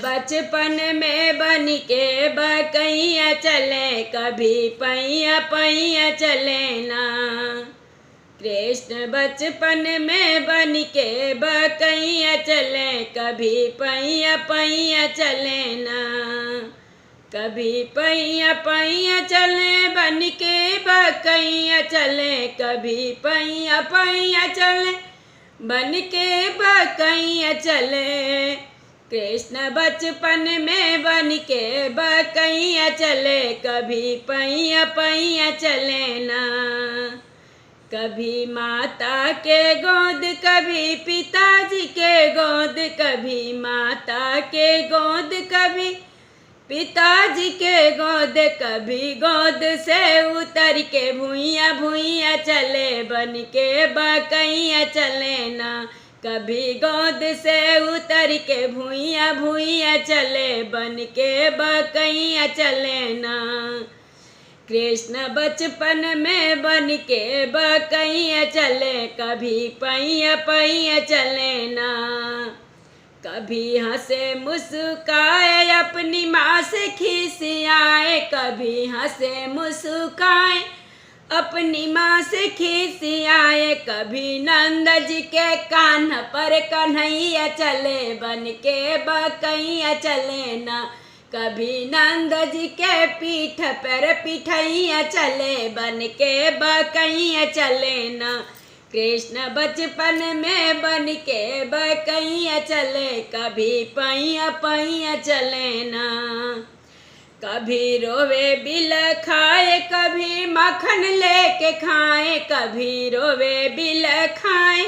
बचपन में बन के बकैया चले, कभी पैया पैया चले ना। कृष्ण बचपन में बन के बकैया चले, कभी पैया पैया चले ना। कभी पैया पैया चले बन के बकैया चले, कभी पैया पैया चले बन के बकैया चले। कृष्ण बचपन में बन के बकैया चले, कभी पैया पैया चले ना। कभी माता के गोद, कभी पिताजी के गोद, कभी माता के गोद, कभी पिताजी के गोद, कभी गोद से उतर के भुइया भुइया चले, बन के बकैया चले ना। कभी गोद से उतर के भुइया भुइया चले, बन के बकैया चले ना। कृष्ण बचपन में बन के बकैया चले, कभी पैया पैया चले ना। कभी हंसे मुस्काए अपनी माँ से खिसियाए, कभी हंसे मुस्काए अपनी माँ से खिसियाए। कभी नंद जी के कान पर कन्हैया चले, बन के बकैया चले ना। कभी नंद जी के पीठ पर पिठैया चले, बन के बकैया चले ना। कृष्ण बचपन में बन के बकैया चले, कभी पैया पैया चले ना। कभी रोवे बिल खाए, कभी मक्खन लेके खाए, कभी रोवे बिल खाए,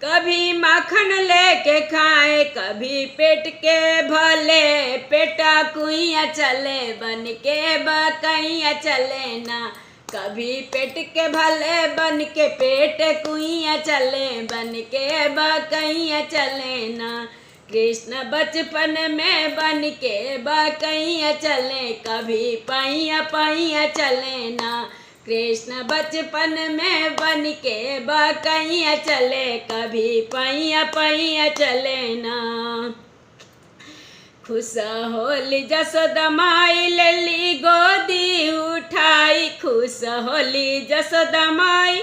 कभी मक्खन लेके खाए। कभी पेट के भले पेटा कुइया चले, बन के बकैया चले ना। कभी पेट के भले बन के पेट कुइया चले, बन के बकैया चले ना। कृष्ण बचपन में बन के बकैया चले, कभी पैया पैया चले ना। कृष्ण बचपन में बन के बकैया चले, कभी पैया पैया चले ना। खुश होली जसोदा माई लेली गोदी उठाई, खुश होली जसोदा माई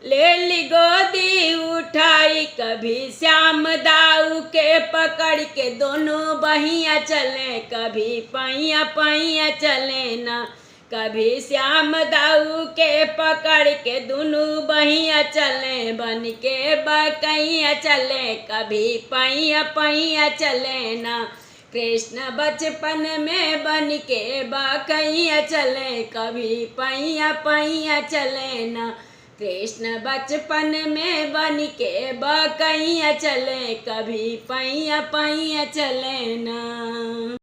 लेली गोदी उठाई। कभी श्याम दाऊ के पकड़ के दोनों बहिया चले, कभी पैया पैया चले ना। कभी श्याम दाऊ के पकड़ के दोनों बहिया चले, बन के बकैया चले, कभी पैया पैया चले ना। कृष्ण बचपन में बन के बकैया चले, कभी पैया पैया चले ना। कृष्ण बचपन में बन के बकैया चले, कभी पैया पैया चले ना।